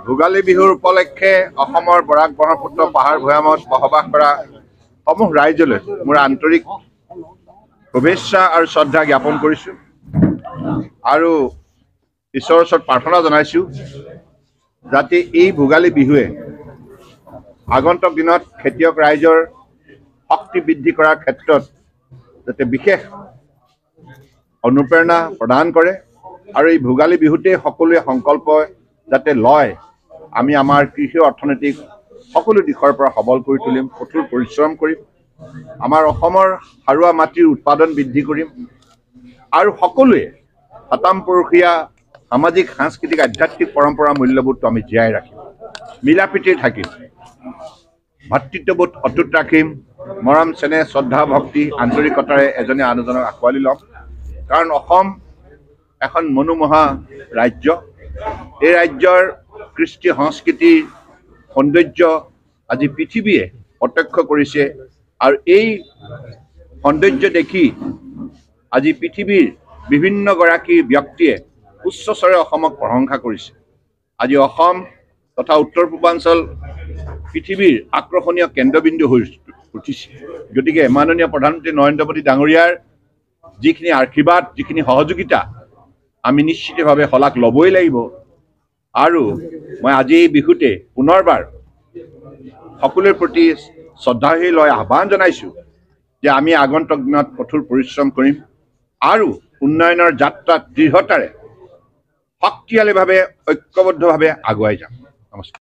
ভোগালী বিহুৰ উপলক্ষে অসমৰ বৰাক ব্ৰহ্মপুত্ৰ পাহাৰ ভৈয়ামত বসবাস কৰা সমূহ ৰাইজলৈ মোৰ আন্তৰিক শুভেচ্ছা আৰু শ্ৰদ্ধা জ্ঞাপন কৰিছোঁ আৰু ঈশ্বৰৰ ওচৰত প্ৰাৰ্থনা জনাইছোঁ যাতে এই ভোগালী বিহুৱে আগন্তুক দিনত খেতিয়ক ৰাইজৰ শক্তি বৃদ্ধি কৰাৰ ক্ষেত্ৰত যাতে বিশেষ অনুপ্ৰেৰণা প্ৰদান কৰে আৰু এই ভোগালী বিহুতে সকলোৱে সংকল্প যাতে লয় আমি আমাৰ কৃষি অৰ্থনৈতিক সকলো দিশৰ পৰা সবল কৰি তুলিম, কঠোৰ পৰিশ্ৰম কৰিম, আমাৰ অসমৰ সাৰুৱা মাটিৰ উৎপাদন বৃদ্ধি কৰিম আৰু সকলোৱে শতামপুৰুষীয়া সামাজিক সাংস্কৃতিক আধ্যাত্মিক পৰম্পৰা মূল্যবোধটো আমি জীয়াই ৰাখিম, মিলা প্ৰীতিৰে থাকিম, ভাতৃত্ববোধ অটুট ৰাখিম, মৰম চেনেহ শ্ৰদ্ধা ভক্তি আন্তৰিকতাৰে এজনে আনজনক আঁকোৱালি ল'ম। কাৰণ অসম এখন মনোমোহা ৰাজ্য। এই ৰাজ্যৰ কৃষ্টি সংস্কৃতিৰ সৌন্দৰ্য আজি পৃথিৱীয়ে প্ৰত্যক্ষ কৰিছে আৰু এই সৌন্দৰ্য দেখি আজি পৃথিৱীৰ বিভিন্নগৰাকী ব্যক্তিয়ে উচ্চস্বৰে অসমক প্ৰশংসা কৰিছে। আজি অসম তথা উত্তৰ পূৰ্বাঞ্চল পৃথিৱীৰ আকৰ্ষণীয় কেন্দ্ৰবিন্দু হৈ উঠিছে। গতিকে মাননীয় প্ৰধানমন্ত্ৰী নৰেন্দ্ৰ মোদী ডাঙৰীয়াৰ যিখিনি আশীৰ্বাদ, যিখিনি সহযোগিতা আমি নিশ্চিতভাৱে শলাগ ল'বই লাগিব। আৰু মই আজি এই বিহুতে পুনৰবাৰ সকলোৰে প্ৰতি শ্ৰদ্ধাশীল হৈ আহ্বান জনাইছোঁ যে আমি আগন্তুক দিনত কঠোৰ পৰিশ্ৰম কৰিম আৰু উন্নয়নৰ যাত্ৰাত দৃঢ়তাৰে শক্তিশালীভাৱে ঐক্যবদ্ধভাৱে আগুৱাই যাম। নমস্কাৰ।